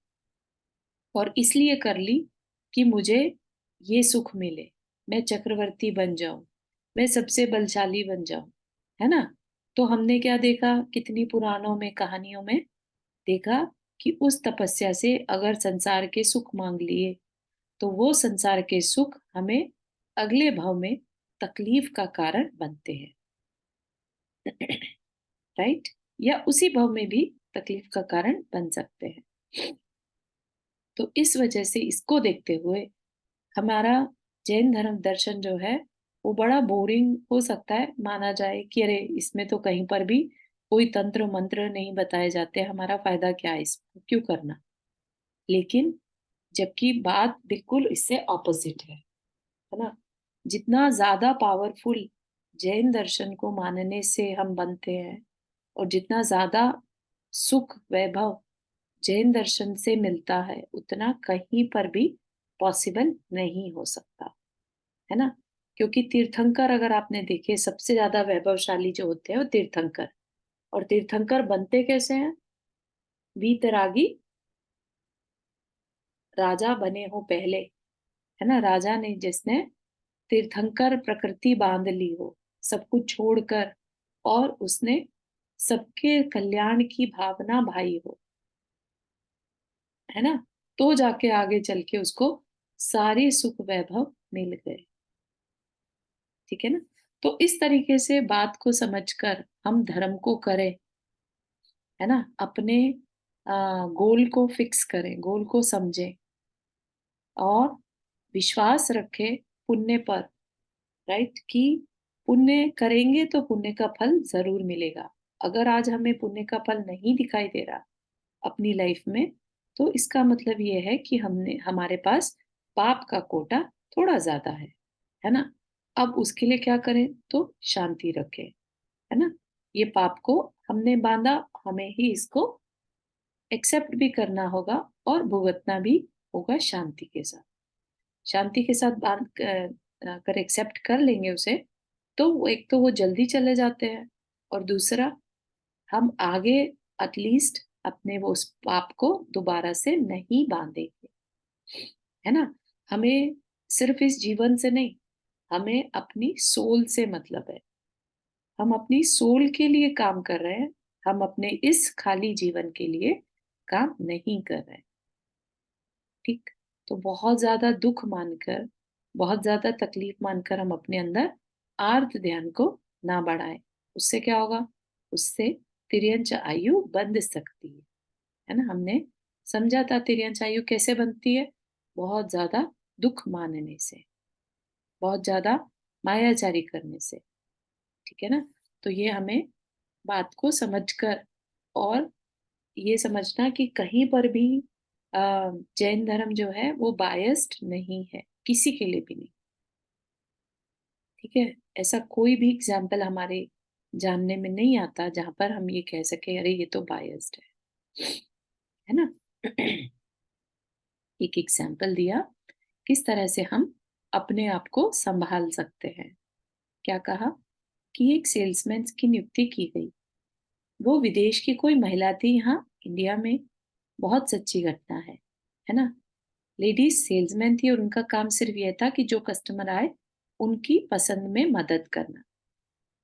और इसलिए कर ली कि मुझे ये सुख मिले, मैं चक्रवर्ती बन जाऊं, मैं सबसे बलशाली बन जाऊं, है ना? तो हमने क्या देखा, कितनी पुराणों में, कहानियों में देखा कि उस तपस्या से अगर संसार के सुख मांग लिए, तो वो संसार के सुख हमें अगले भाव में तकलीफ का कारण बनते हैं, राइट? या उसी भाव में भी तकलीफ का कारण बन सकते हैं। तो इस वजह से इसको देखते हुए हमारा जैन धर्म दर्शन जो है, वो बड़ा बोरिंग हो सकता है, माना जाए कि अरे इसमें तो कहीं पर भी कोई तंत्र मंत्र नहीं बताए जाते, हमारा फायदा क्या है इसको क्यों करना? लेकिन जबकि बात बिल्कुल इससे ऑपोजिट है ना? जितना ज़्यादा पावरफुल जैन दर्शन को मानने से हम बनते हैं और जितना ज़्यादा सुख, वैभव जैन दर्शन से मिलता है, उतना कहीं पर भी पॉसिबल नहीं हो सकता, है ना? क्योंकि तीर्थंकर अगर आपने देखे सबसे ज़्यादा वैभवशाली जो होते हैं वो तीर्थंकर, और तीर्थंकर बनते कैसे हैं? वीतरागी राजा बने हो पहले, है ना? राजा ने जिसने तीर्थंकर प्रकृति बांध ली हो, सब कुछ छोड़कर, और उसने सबके कल्याण की भावना भाई हो, है ना? तो जाके आगे चल के उसको सारे सुख वैभव मिल गए, ठीक है ना? तो इस तरीके से बात को समझकर हम धर्म को करें, है ना? अपने गोल को फिक्स करें, गोल को समझें और विश्वास रखें पुण्य पर, राइट? कि पुण्य करेंगे तो पुण्य का फल ज़रूर मिलेगा। अगर आज हमें पुण्य का फल नहीं दिखाई दे रहा अपनी लाइफ में, तो इसका मतलब ये है कि हमने हमारे पास पाप का कोटा थोड़ा ज़्यादा है ना? अब उसके लिए क्या करें? तो शांति रखें, है ना? ये पाप को हमने बाँधा, हमें ही इसको एक्सेप्ट भी करना होगा और भुगतना भी होगा शांति के साथ। शांति के साथ अगर एक्सेप्ट कर लेंगे उसे, तो वो एक तो वो जल्दी चले जाते हैं, और दूसरा हम आगे एटलीस्ट अपने वो उस पाप को दोबारा से नहीं बांधेंगे, है ना? हमें सिर्फ इस जीवन से नहीं, हमें अपनी सोल से मतलब है। हम अपनी सोल के लिए काम कर रहे हैं, हम अपने इस खाली जीवन के लिए काम नहीं कर रहे हैं, ठीक? तो बहुत ज़्यादा दुःख मानकर, बहुत ज़्यादा तकलीफ मानकर हम अपने अंदर आर्त ध्यान को ना बढ़ाएँ। उससे क्या होगा? उससे तिर्यंच आयु बंध सकती है ना? हमने समझा था तिर्यंच आयु कैसे बनती है? बहुत ज़्यादा दुःख मानने से, बहुत ज़्यादा मायाचारी करने से, ठीक है ना? तो ये हमें बात को समझकर, और ये समझना कि कहीं पर भी अ, जैन धर्म जो है वो बायस्ड नहीं है, किसी के लिए भी नहीं, ठीक है? ऐसा कोई भी एग्ज़ाम्पल हमारे जानने में नहीं आता जहाँ पर हम ये कह सकें अरे ये तो बायस्ड है ना? एक एग्ज़ाम्पल दिया, किस तरह से हम अपने आप को सँभाल सकते हैं। क्या कहा? कि एक सेल्समैन की नियुक्ति की गई। वो विदेश की कोई महिला थी यहाँ इंडिया में, बहुत सच्ची घटना है ना? लेडीज़ सेल्समैन थी और उनका काम सिर्फ़ ये था कि जो कस्टमर आए, उनकी पसंद में मदद करना,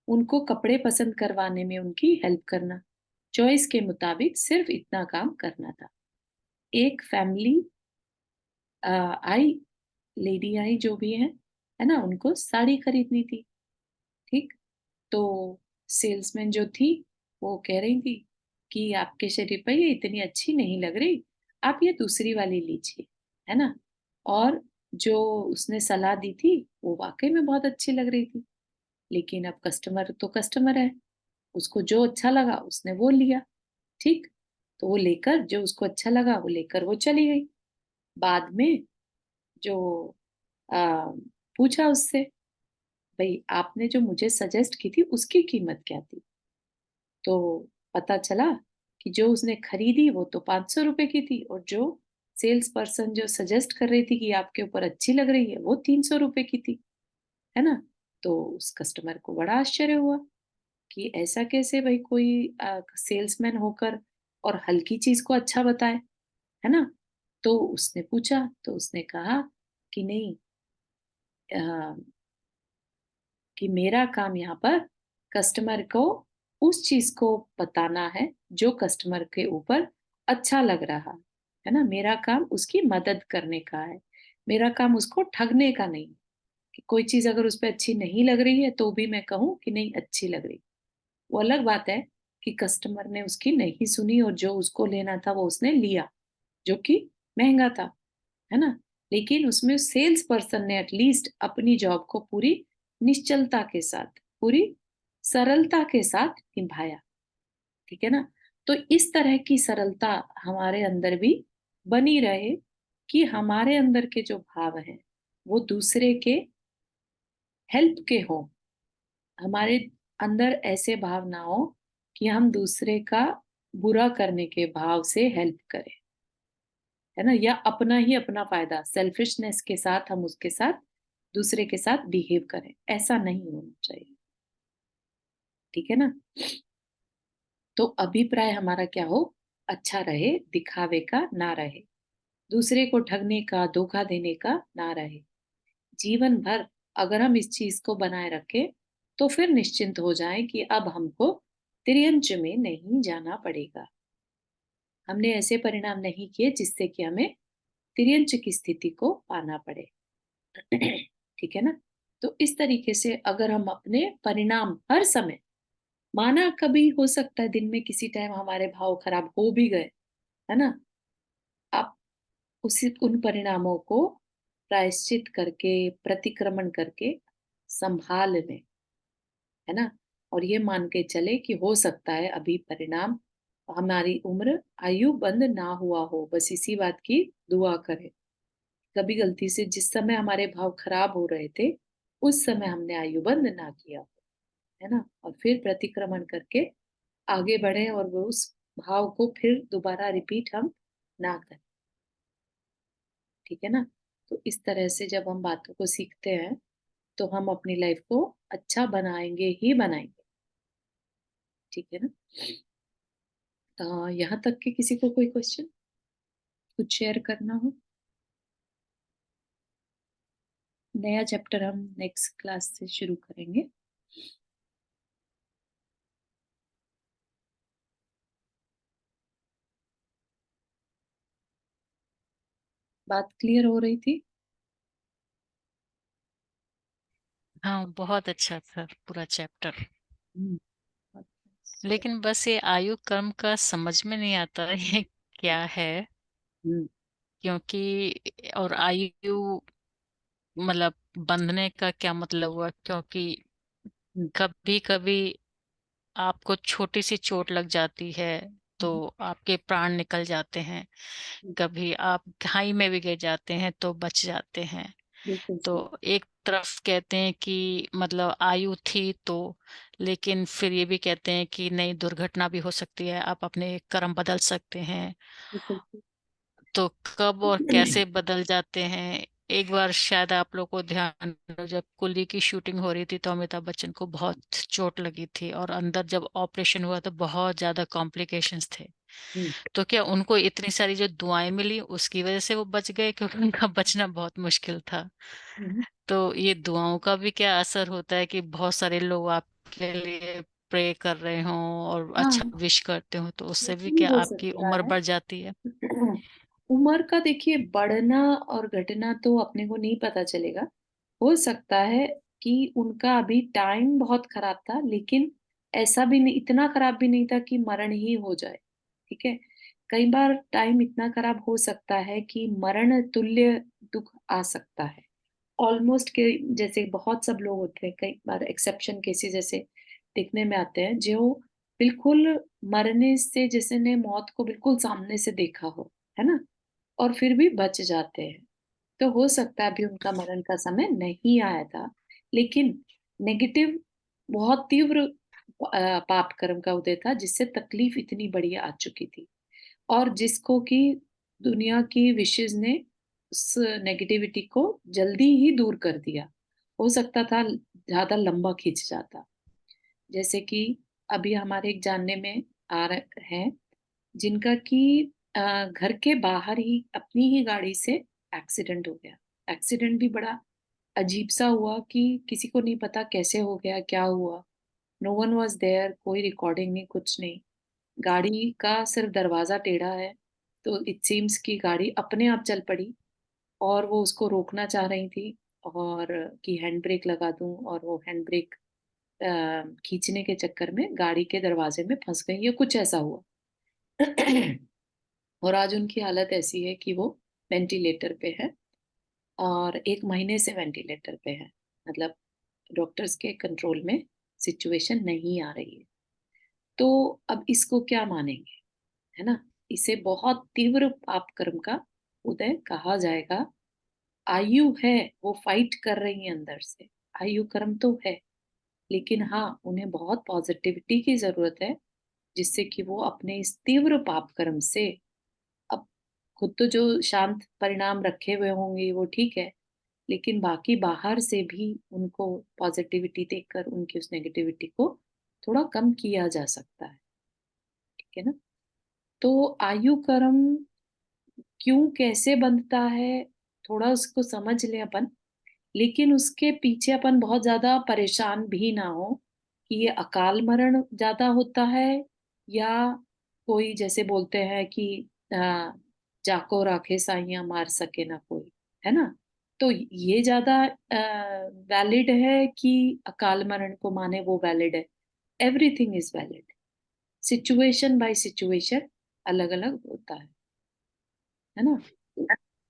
उनको कपड़े पसंद करवाने में उनकी हेल्प करना, चॉइस के मुताबिक सिर्फ़ इतना काम करना था। एक फैमिली आई, लेडी आई जो भी है ना? उनको साड़ी खरीदनी थी, ठीक? तो सेल्समैन जो थी, वो कह रही थी कि आपके शरीर पे ये इतनी अच्छी नहीं लग रही, आप ये दूसरी वाली लीजिए, है ना? और जो उसने सलाह दी थी, वो वाक़ई में बहुत अच्छी लग रही थी। लेकिन अब कस्टमर तो कस्टमर है, उसको जो अच्छा लगा उसने वो लिया, ठीक? तो वो लेकर, जो उसको अच्छा लगा वो लेकर वो चली गई। बाद में जो अ, पूछा उससे, भई आपने जो मुझे सजेस्ट की थी उसकी कीमत क्या थी? तो पता चला कि जो उसने खरीदी वो तो ₹500 की थी, और जो सेल्स पर्सन जो सजेस्ट कर रही थी कि आपके ऊपर अच्छी लग रही है, वो ₹300 की थी, है ना? तो उस कस्टमर को बड़ा आश्चर्य हुआ कि ऐसा कैसे भई कोई सेल्समैन होकर और हल्की चीज़ को अच्छा बताए, है ना? तो उसने पूछा, तो उसने कहा कि नहीं, अ, कि मेरा काम यहाँ पर कस्टमर को उस चीज़ को बताना है जो कस्टमर के ऊपर अच्छा लग रहा है ना? मेरा काम उसकी मदद करने का है। मेरा काम उसको ठगने का नहीं, कि कोई चीज़ अगर उस पे अच्छी नहीं लग रही है तो भी मैं कहूँ कि नहीं अच्छी लग रही। वो अलग बात है कि कस्टमर ने उसकी नहीं सुनी और जो उसको लेना था वो उसने लिया, जो कि महँगा था, है ना? लेकिन उसमें सेल्स पर्सन ने एटलीस्ट अपनी जॉब को पूरी निश्चलता के साथ, पूरी सरलता के साथ निभाया, ठीक है ना? तो इस तरह की सरलता हमारे अंदर भी बनी रहे, कि हमारे अंदर के जो भाव हैं, वो दूसरे के हेल्प के हों। हमारे अंदर ऐसे भाव ना हो कि हम दूसरे का बुरा करने के भाव से हेल्प करें, है ना? या अपना ही अपना फ़ायदा, सेल्फिशनेस के साथ हम उसके साथ, दूसरे के साथ बिहेव करें, ऐसा नहीं होना चाहिए, ठीक है ना? तो अभिप्राय हमारा क्या हो? अच्छा रहे, दिखावे का ना रहे, दूसरे को ठगने का, धोखा देने का ना रहे। जीवन भर अगर हम इस चीज को बनाए रखें, तो फिर निश्चिंत हो जाएं कि अब हमको तिर्यंच में नहीं जाना पड़ेगा। हमने ऐसे परिणाम नहीं किए जिससे कि हमें तिर्यंच की स्थिति को पाना पड़े। ठीक है ना? तो इस तरीके से अगर हम अपने परिणाम हर समय, माना कभी हो सकता है दिन में किसी टाइम हमारे भाव खराब हो भी गए, है ना? आप उसी उन परिणामों को प्रायश्चित करके, प्रतिक्रमण करके संभाल लें, है ना? और ये मान के चले कि हो सकता है अभी परिणाम, हमारी उम्र आयु बंद ना हुआ हो, बस इसी बात की दुआ करें। कभी गलती से जिस समय हमारे भाव खराब हो रहे थे, उस समय हमने आयु बंद ना किया, है ना? और फिर प्रतिक्रमण करके आगे बढ़े और वो उस भाव को फिर दोबारा रिपीट हम ना करें, ठीक है ना? तो इस तरह से जब हम बातों को सीखते हैं, तो हम अपनी लाइफ को अच्छा बनाएँगे ही बनाएँगे, ठीक है ना? यहाँ तक कि किसी को कोई क्वेश्चन, कुछ शेयर करना हो? नया चैप्टर हम नेक्स्ट क्लास से शुरू करेंगे। बात क्लियर हो रही थी? हाँ, बहुत अच्छा था पूरा चैप्टर। हुँ। लेकिन बस ये आयु कर्म का समझ में नहीं आता ये क्या है, हुँ, क्योंकि और आयु मतलब बंधने का क्या मतलब हुआ, क्योंकि हुँ, कभी कभी आपको छोटी सी चोट लग जाती है तो हुँ, आपके प्राण निकल जाते हैं, हुँ, कभी आप खाई में भी गिर जाते हैं तो बच जाते हैं। बिल्कुल तो सही। एक तरफ कहते हैं कि मतलब आयु थी तो, लेकिन फिर ये भी कहते हैं कि नहीं, दुर्घटना भी हो सकती है, आप अपने कर्म बदल सकते हैं। बिल्कुल सही। तो कब और कैसे बदल जाते हैं। एक बार शायद आप लोग को ध्यान हो, जब कुली की शूटिंग हो रही थी तो अमिताभ बच्चन को बहुत चोट लगी थी और अंदर जब ऑपरेशन हुआ तो बहुत ज्यादा कॉम्प्लिकेशंस थे। हुँ, तो क्या उनको इतनी सारी जो दुआएं मिली उसकी वजह से वो बच गए, क्योंकि उनका बचना बहुत मुश्किल था। हुँ, तो ये दुआओं का भी क्या असर होता है कि बहुत सारे लोग आपके लिए प्रे कर रहे हों और अच्छा हाँ, विश करते हो, तो उससे भी ये क्या हो आपकी सकता उम्र है। बढ़ जाती है। उम्र का देखिए बढ़ना और घटना तो अपने को नहीं पता चलेगा। हो सकता है कि उनका अभी टाइम बहुत खराब था, लेकिन ऐसा भी नहीं, इतना खराब भी नहीं था कि मरण ही हो जाए, ठीक है? कई बार टाइम इतना खराब हो सकता है कि मरण तुल्य दुःख आ सकता है। ऑलमोस्ट के जैसे बहुत सब लोग होते हैं, कई बार एक्सेप्शन केसेस जैसे देखने में आते हैं, जो बिल्कुल मरने से, जैसे ने मौत को बिल्कुल सामने से देखा हो, है ना? और फिर भी बच जाते हैं। तो हो सकता है अभी उनका मरण का समय नहीं आया था, लेकिन नेगेटिव बहुत तीव्र पाप कर्म का उदय था, जिससे तकलीफ इतनी बड़ी आ चुकी थी और जिसको कि दुनिया की विशेज़ ने उस नेगेटिविटी को जल्दी ही दूर कर दिया। हो सकता था ज़्यादा लंबा खिंच जाता। जैसे कि अभी हमारे एक जानने में आ रहे हैं, जिनका कि घर के बाहर ही अपनी ही गाड़ी से एक्सीडेंट हो गया। एक्सीडेंट भी बड़ा अजीब-सा हुआ कि किसी को नहीं पता कैसे हो गया, क्या हुआ? नो वन वाज़ देयर, कोई रिकॉर्डिंग नहीं, कुछ नहीं। गाड़ी का सिर्फ दरवाज़ा टेढ़ा है, तो इट सीम्स कि गाड़ी अपने आप चल पड़ी और वो उसको रोकना चाह रही थी और कि हैंड ब्रेक लगा दूँ, और वो हैंड ब्रेक खींचने के चक्कर में गाड़ी के दरवाजे में फँस गई या कुछ ऐसा हुआ। और आज उनकी हालत ऐसी है कि वो वेंटिलेटर पे है और 1 महीने से वेंटिलेटर पे है। मतलब डॉक्टर्स के कंट्रोल में सिचुएशन नहीं आ रही है। तो अब इसको क्या मानेंगे, है ना? इसे बहुत तीव्र पाप कर्म का उदय कहा जाएगा। आयु है, वो फाइट कर रही हैं अंदर से। आयु कर्म तो है, लेकिन हाँ, उन्हें बहुत पॉज़िटिविटी की ज़रूरत है, जिससे कि वो अपने इस तीव्र पाप कर्म से, अब खुद तो जो शांत परिणाम रखे हुए होंगे वो ठीक है, लेकिन बाकी बाहर से भी उनको पॉज़िटिविटी देकर उनकी उस नेगेटिविटी को थोड़ा कम किया जा सकता है, ठीक है ना? तो आयु कर्म क्यों, कैसे बनता है, थोड़ा उसको समझ लें अपन। लेकिन उसके पीछे अपन बहुत ज्यादा परेशान भी ना हो कि ये अकाल मरण ज्यादा होता है या कोई जैसे बोलते हैं कि आ, जाको राखे साइयां मार सके ना कोई, है ना। तो ये ज्यादा वैलिड है कि अकाल मरण को माने वो वैलिड है। Everything is valid, situation bye situation अलग अलग होता है ना।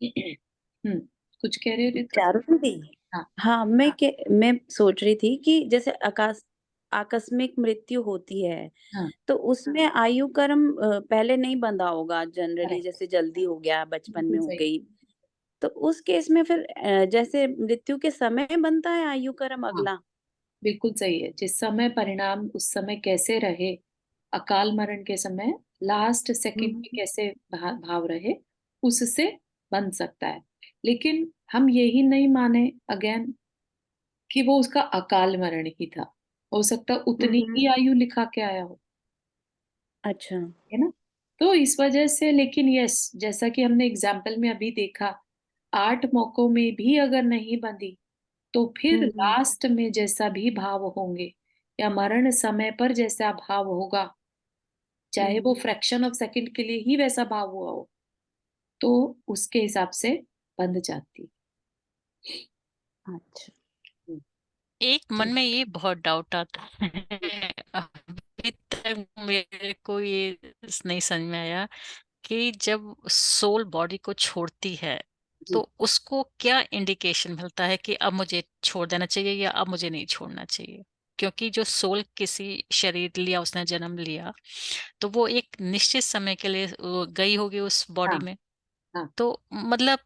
हम्म, कुछ कह रहे थे तो। चारुल दी, हाँ। हाँ मैं सोच रही थी कि जैसे आकस्मिक मृत्यु होती है हाँ। तो उसमें आयु कर्म पहले नहीं बंधा होगा जनरली, करेक्ट। जैसे जल्दी हो गया, बचपन बिल्कुल में हो सही। गई, तो उस केस में फिर जैसे मृत्यु के समय बनता है आयु कर्म हाँ, अगला। बिल्कुल सही है। जिस समय परिणाम उस समय कैसे रहे, अकाल मरण के समय लास्ट सेकंड में हम्म कैसे भाव रहे, उससे बन सकता है। लेकिन हम यही नहीं माने अगेन कि वो उसका अकाल मरण ही था। हो सकता है उतनी हम्म, ही आयु लिखा के आया हो, अच्छा। है ना। तो इस वजह से, लेकिन यस, जैसा कि हमने एग्जाम्पल में अभी देखा, 8 मौकों में भी अगर नहीं बंधी तो फिर हम्म लास्ट में जैसा भी भाव होंगे या मरण समय पर जैसा भाव होगा, चाहे वो हम्म, फ्रैक्शन ऑफ सेकंड के लिए ही वैसा भाव हुआ हो, तो उसके हिसाब से बंध जाती अच्छा। है। एक मन ठीक। में ये बहुत डाउट आता है, अभी तक मेरे को ये नहीं समझ में आया कि जब सोल बॉडी को छोड़ती है तो जी। उसको क्या इंडिकेशन मिलता है कि अब मुझे छोड़ देना चाहिए या अब मुझे नहीं छोड़ना चाहिए? क्योंकि जो सोल किसी शरीर लिया, उसने जन्म लिया, तो वो एक निश्चित समय के लिए वो गई होगी उस बॉडी हाँ। में। हाँ। तो मतलब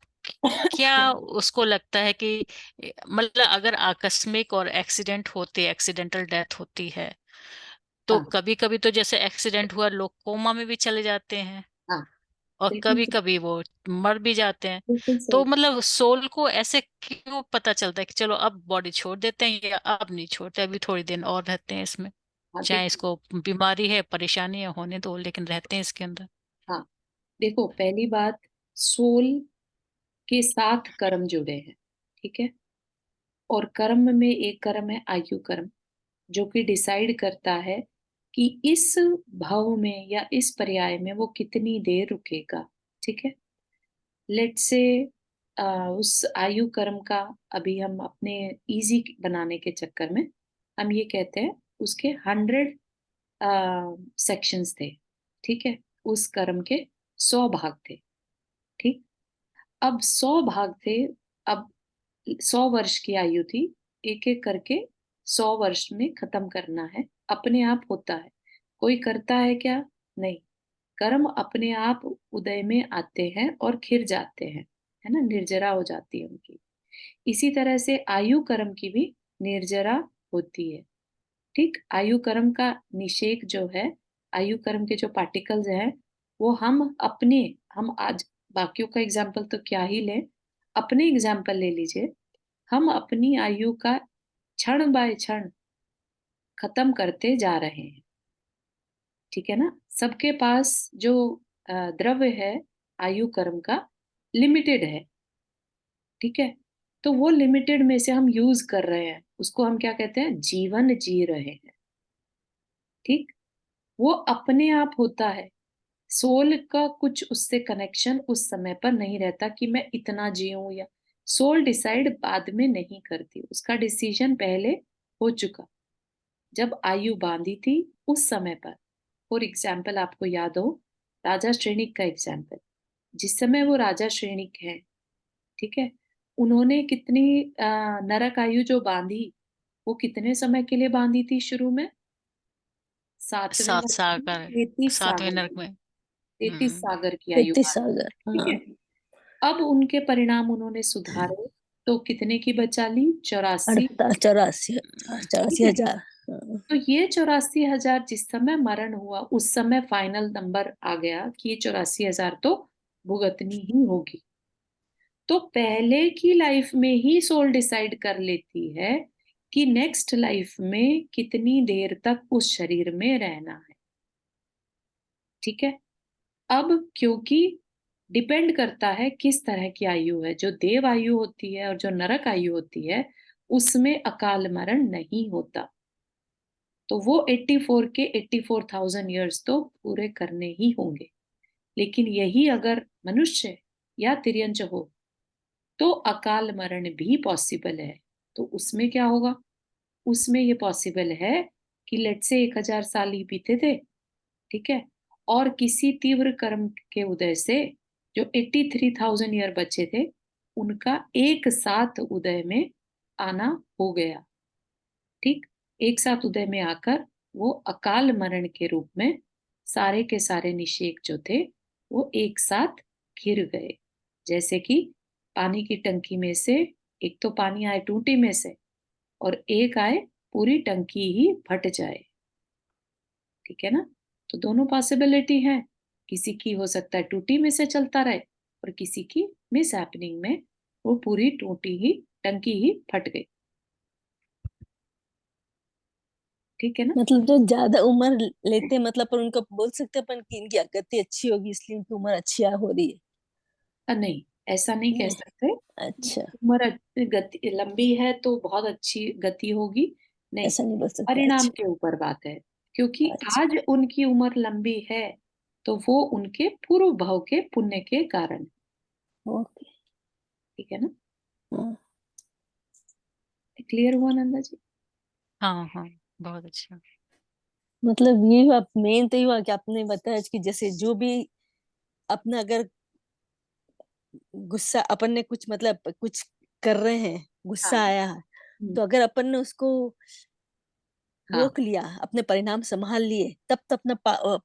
क्या उसको लगता है कि मतलब अगर आकस्मिक और एक्सीडेंट होते, एक्सीडेंटल डेथ होती है, तो हाँ। कभी कभी तो जैसे एक्सीडेंट हुआ लोग कोमा में भी चले जाते हैं हाँ, और बिल्कुल कभी सही। कभी वो मर भी जाते हैं। बिल्कुल तो सही। मतलब सोल को ऐसे क्यों पता चलता है कि चलो अब बॉडी छोड़ देते हैं या अब नहीं छोड़ते, अभी थोड़ी दिन और रहते हैं इसमें, हाँ, चाहे देखो। इसको बीमारी है, परेशानी है, होने दो, लेकिन रहते हैं इसके अंदर। हाँ, देखो, पहली बात, सोल के साथ कर्म जुड़े हैं, ठीक है। और कर्म में एक कर्म है आयु कर्म, जो कि डिसाइड करता है कि इस भाव में या इस पर्याय में वो कितनी देर रुकेगा, ठीक है। लेट से उस आयु कर्म का, अभी हम अपने इजी बनाने के चक्कर में हम ये कहते हैं उसके 100 सेक्शंस थे, ठीक है। उस कर्म के 100 भाग थे, ठीक। अब 100 भाग थे। अब 100 वर्ष की आयु थी, एक एक करके 100 वर्ष में खत्म करना है। अपने आप होता है, कोई करता है क्या? नहीं। कर्म अपने आप उदय में आते हैं और खिर जाते हैं, है ना, निर्जरा हो जाती है उनकी। इसी तरह से आयु कर्म की भी निर्जरा होती है, ठीक। आयु कर्म का निषेक जो है, आयु कर्म के जो पार्टिकल्स हैं, वो हम आज बाकियों का एग्जाम्पल तो क्या ही लें, अपने एग्जाम्पल ले लीजिए। हम अपनी आयु का क्षण बाय क्षण खत्म करते जा रहे हैं, ठीक है ना। सबके पास जो द्रव्य है आयु कर्म का, लिमिटेड है, ठीक है। तो वो लिमिटेड में से हम यूज कर रहे हैं, उसको हम क्या कहते हैं, जीवन जी रहे हैं, ठीक। वो अपने आप होता है। सोल का कुछ उससे कनेक्शन उस समय पर नहीं रहता कि मैं इतना जीऊं, या सोल डिसाइड बाद में नहीं करती, उसका डिसीजन पहले हो चुका। जब आयु बांधी थी उस समय पर, फॉर एग्जाम्पल आपको याद हो राजा श्रेणिक का एग्जाम्पल, जिस समय वो राजा श्रेणिक है, ठीक है, उन्होंने कितनी नरक आयु जो बांधी, वो कितने समय के लिए बांधी थी शुरू में? 7वें सात नरक में, सागर, 33 सातवें सागर नरक की, में। 33 हम्म। सागर की आयु तैतीस बांधी, सागर, ठीक हाँ। है। अब उनके परिणाम उन्होंने सुधारे, तो कितने की बचा ली? 84। 84, 84 हजार, हाँ। तो ये 84,000 जिस समय मरण हुआ उस समय फाइनल नंबर आ गया कि ये 84,000 तो भुगतनी ही होगी। तो पहले की लाइफ में ही सोल डिसाइड कर लेती है कि नेक्स्ट लाइफ में कितनी देर तक उस शरीर में रहना है, ठीक है। अब क्योंकि डिपेंड करता है किस तरह की आयु है। जो देव आयु होती है और जो नरक आयु होती है, उसमें अकाल मरण नहीं होता। तो वो 84 के 84,000 ईयर्स तो पूरे करने ही होंगे। लेकिन यही अगर मनुष्य या तिर्यंच हो, तो अकाल मरण भी पॉसिबल है। तो उसमें क्या होगा? उसमें ये पॉसिबल है कि लेट्स से 1000 साल ही बीते थे, ठीक है? और किसी तीव्र कर्म के उदय से जो 83,000 ईयर बचे थे, उनका एक साथ उदय में आना हो गया, ठीक? एक साथ उदय में आकर वो अकाल मरण के रूप में सारे के सारे निषेक जो थे, वो एक साथ घिर गए। जैसे कि पानी की टंकी में से एक तो पानी आए टूटी में से और एक आए पूरी टंकी ही फट जाए, ठीक है ना? तो दोनों पॉसिबिलिटी है। किसी की हो सकता है टूटी में से चलता रहे और किसी की मिस हैपनिंग में वो पूरी टूटी ही टंकी ही फट गई, ठीक है ना? मतलब जो ज्यादा उम्र लेते हैं, मतलब पर उनको बोल सकते हैं अपन कि इनकी गति अच्छी होगी इसलिए इनकी उम्र अच्छी हो रही है। नहीं, ऐसा नहीं कह नहीं। सकते। अच्छा, उम्र गति लंबी है तो बहुत अच्छी गति होगी, नहीं। ऐसा नहीं बोल सकते। परिणाम अच्छा। के ऊपर बात है, क्योंकि अच्छा। आज उनकी उम्र लंबी है तो वो उनके पूर्व भाव के पुण्य के कारण, ओके। ठीक है ना? हाँ। क्लियर हुआ नंदा जी? हाँ हाँ, बहुत अच्छा। मतलब ये आप मेन तो ये हुआ कि आपने बताया कि जैसे जो भी अपना अगर गुस्सा अपन ने कुछ मतलब कुछ कर रहे हैं, हाँ। गुस्सा आया है, हम्म, तो अगर अपन ने उसको हाँ। रोक लिया, अपने परिणाम संभाल लिए, तब तो अपना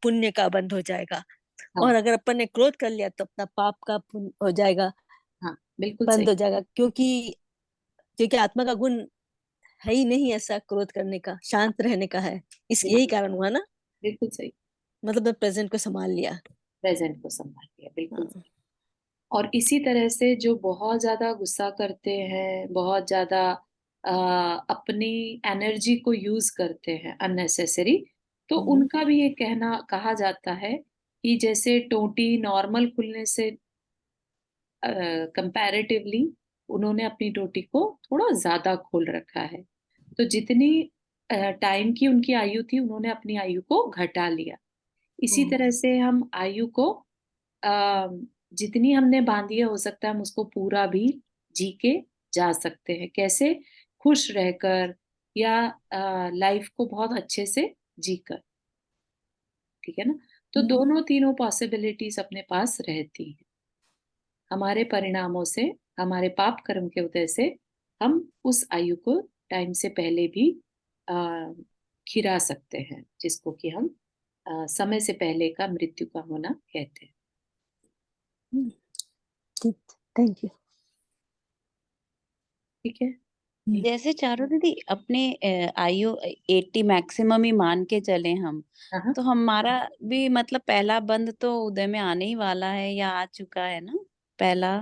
पुण्य का बंध हो जाएगा। हाँ। और अगर अपन ने क्रोध कर लिया तो अपना पाप का पुण्य हो जाएगा, हाँ, बिल्कुल बंद सही। हो जाएगा। क्योंकि क्योंकि आत्मा का गुण है ही नहीं ऐसा क्रोध करने का, शांत रहने का है। इस यही बिल्कुल, कारण हुआ ना, बिल्कुल सही। मतलब प्रेजेंट को संभाल लिया। प्रेजेंट को संभाल लिया, बिल्कुल हाँ। सही। और इसी तरह से जो बहुत ज्यादा गुस्सा करते हैं, बहुत ज्यादा अपनी एनर्जी को यूज करते हैं अननेसेसरी, तो उनका भी ये कहना कहा जाता है कि जैसे टोटी नॉर्मल खुलने से कंपैरेटिवली उन्होंने अपनी टोटी को थोड़ा ज्यादा खोल रखा है। तो जितनी टाइम की उनकी आयु थी, उन्होंने अपनी आयु को घटा लिया। इसी तरह से हम आयु को अ, जितनी हमने बांधी है, हो सकता है हम उसको पूरा भी जी के जा सकते हैं। कैसे? खुश रहकर या लाइफ को बहुत अच्छे से जीकर, ठीक है ना? तो दोनों तीनों पॉसिबिलिटीज अपने पास रहती हैं। हमारे परिणामों से, हमारे पाप कर्म के उदय से हम उस आयु को टाइम से पहले भी आ, खिरा सकते हैं, जिसको कि हम समय से पहले का मृत्यु का होना कहते हैं। ठीक, थैंक यू। ठीक है। जैसे चारू दीदी अपने आयु 80 मैक्सिमम ही मान के चले हम, हाँ, तो हमारा भी मतलब पहला बंद तो उदय में आने ही वाला है या आ चुका है ना, पहला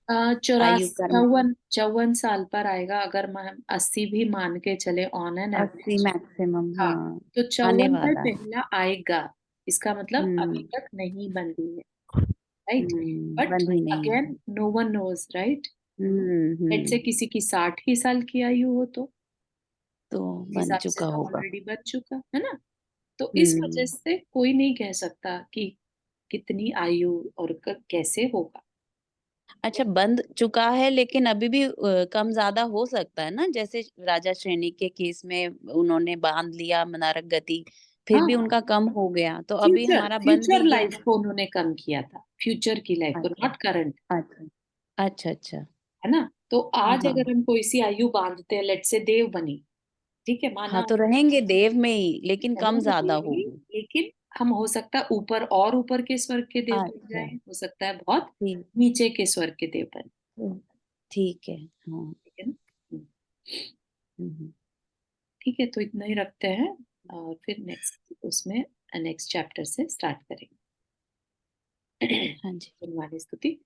आयु कर्म 54 साल पर आएगा, अगर हम 80 भी मान के चले ऑन एन 80 एवरेज। मैक्सिमम, हाँ, हाँ तो आने 54 पे वाला है। पहला आएगा। इसका मतलब अभी हम्म। तक नहीं बंधी है, राइट? बट बंद ही नहीं है। Again no one knows, right? Late से हम्म। किसी की 60 ही साल की आयु हो, तो तो उस बन हिसाब से चुका तो होगा। ऑलरेडी बच चुका है ना? तो इस वजह हम्म। से कोई नहीं कह सकता कि कितनी आयु और कैसे होगा। अच्छा, बंद चुका है लेकिन अभी भी कम ज्यादा हो सकता है ना, जैसे राजा श्रेणी के केस में उन्होंने बांध लिया नरक गति, फिर भी हाँ, उनका कम हो गया, तो अभी फ्यूचर हमारा बंद फ्यूचर भी गया लाइफ है। को उन्होंने कम किया था, फ्यूचर की लाइफ को, अच्छा। नॉट करंट, अच्छा। अच्छा। अच्छा। है ना? तो हाँ आज हाँ। अगर हम कोई सी आयु बांधते हैं, लेट से देव बनी, ठीक है, माना हाँ तो रहेंगे देव में ही लेकिन कम रहेंगे ज्यादा देव ही, होगी। लेकिन हम हो सकता है ऊपर और ऊपर के स्वर्ग के देव बन अच्छा। जाए, हो सकता है बहुत ठीक। नीचे के स्वर्ग के देव बन, ठीक है। हाँ। ठीक है ना? हम्म, हम्म। ठीक है, तो इतना ही रखते हैं और फिर नेक्स्ट उसमें नेक्स्ट चैप्टर से स्टार्ट करेंगे। हाँ जी। गुणवाणी स्तुति।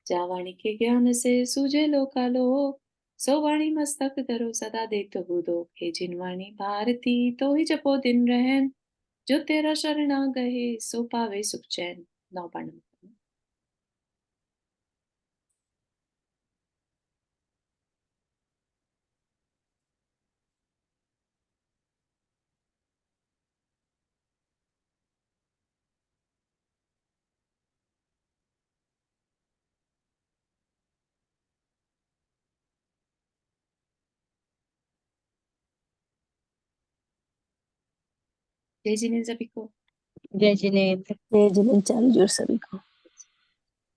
जा वाणी के ज्ञान से सूझे लोकालो, सो वाणी मस्तक धरो सदा देखते हो दो। हे जिन वाणी भारती तो ही जपो दिन रहन, जो तेरा शरणा गए सो पावे सुख चैन। नौ पाणी। जय जिनेन्द्र सभी को। जय जिनेन्द्र। जय जिनेन्द्र चालीजोर सभी को।